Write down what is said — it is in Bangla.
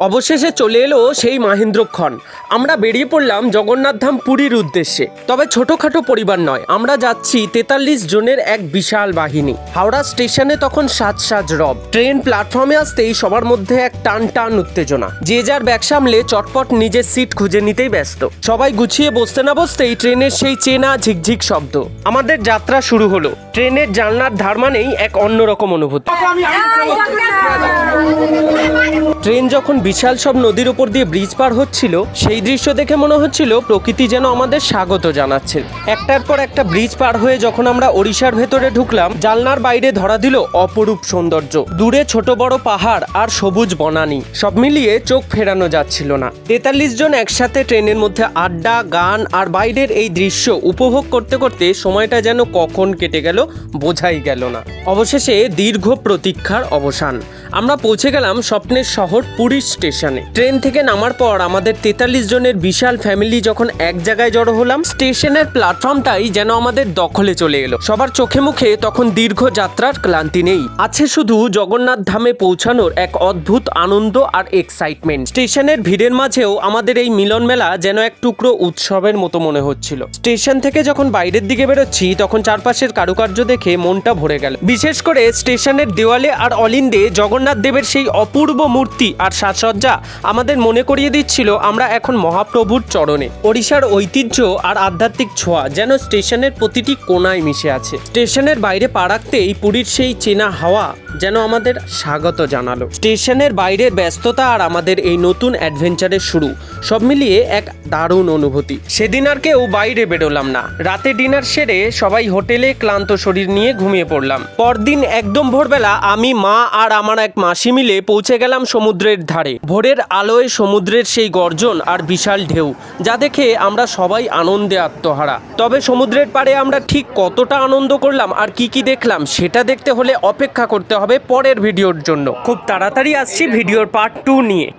অবশেষে চলে এলো সেই মাহেন্দ্রক্ষণ। আমরা বেরিয়ে পড়লাম জগন্নাথধাম পুরীর উদ্দেশ্যে। তবে ছোটোখাটো পরিবার নয়, আমরা যাচ্ছি 43 জনের এক বিশাল বাহিনী। হাওড়া স্টেশনে তখন সাজ রব। ট্রেন প্ল্যাটফর্মে আসতেই সবার মধ্যে এক টান উত্তেজনা। যে যার ব্যাগ সামলে চটপট নিজের সিট খুঁজে নিতেই ব্যস্ত। সবাই গুছিয়ে বসতে না বসতেই ট্রেনের সেই চেনা ঝিকঝিক শব্দ। আমাদের যাত্রা শুরু হলো। ট্রেনের জানলার ধার মানেই এক অন্যরকম অনুভূতি। ট্রেন যখন বিশাল সব নদীর উপর দিয়ে ব্রিজ পার হচ্ছিল, সেই দৃশ্য দেখে মনে হচ্ছিল প্রকৃতি যেন আমাদের স্বাগত জানাচ্ছে। একটার পর একটা ব্রিজ পার হয়ে যখন আমরা ওড়িশার ভেতরে ঢুকলাম, জানলার বাইরে ধরা দিল অপরূপ সৌন্দর্য। দূরে ছোট বড় পাহাড় আর সবুজ বনানী, সব মিলিয়ে চোখ ফেরানো যাচ্ছিল না। 43 জন একসাথে ট্রেনের মধ্যে আড্ডা, গান আর বাইরের এই দৃশ্য উপভোগ করতে করতে সময়টা যেন কখন কেটে গেল বোঝাই গেল না। অবশেষে দীর্ঘ প্রতীক্ষার অবসান। আমরা পৌঁছে গেলাম স্বপ্নের শহর পুরী স্টেশনে। ট্রেন থেকে নামার পর আমাদের 43 জনের বিশাল ফ্যামিলি যখন এক জায়গায় জড়ো হলাম, স্টেশনের প্ল্যাটফর্মটাই যেন আমাদের দখলে চলে এলো। সবার চোখে মুখে তখন দীর্ঘ যাত্রার ক্লান্তি নেই, আছে শুধু জগন্নাথ ধামে পৌঁছানোর এক অদ্ভুত আনন্দ আর এক্সাইটমেন্ট। স্টেশনের ভিড়ের মাঝেও আমাদের এই মিলন মেলা যেন এক টুকরো উৎসবের মতো মনে হচ্ছিল। স্টেশন থেকে যখন বাইরের দিকে বেরোচ্ছি, তখন চারপাশের কারুকার্য দেখে মনটা ভরে গেল। বিশেষ করে স্টেশনের দেওয়ালে আর অলিন্দে জগন্নাথ দেবের সেই অপূর্ব মূর্তি আর সাজসজ্জা আমাদের মনে করিয়ে দিচ্ছিল আমরা এখন মহাপ্রভুর চরণে। ওড়িশার ঐতিহ্য আর আধ্যাত্মিক ছোঁয়া যেন স্টেশনের প্রতিটি কোণায় মিশে আছে। স্টেশনের বাইরে পা রাখতেই পুরীর সেই চেনা হাওয়া যেন আমাদের স্বাগত জানালো। স্টেশনের বাইরের ব্যস্ততা আর আমাদের এই নতুন অ্যাডভেঞ্চারের শুরু, সব মিলিয়ে এক দারুণ অনুভূতি। সেদিন আর কেউ বাইরে বেরোলাম না। রাতে ডিনার সেরে সবাই হোটেলে ক্লান্ত শরীর নিয়ে ঘুমিয়ে পড়লাম। পরদিন একদম ভোরবেলা আমি, মা আর আমার এক মাসি মিলে পৌঁছে গেলাম সমুদ্রের ধারে। ভোরের আলোয় সমুদ্রের সেই গর্জন আর বিশাল ঢেউ, যা দেখে আমরা সবাই আনন্দে আত্মহারা। তবে সমুদ্রের পাড়ে আমরা ঠিক কতটা আনন্দ করলাম আর কি দেখলাম, সেটা দেখতে হলে অপেক্ষা করতে হবে পরের ভিডিওর জন্য। খুব তাড়াতাড়ি আসছি ভিডিওর পার্ট 2 নিয়ে।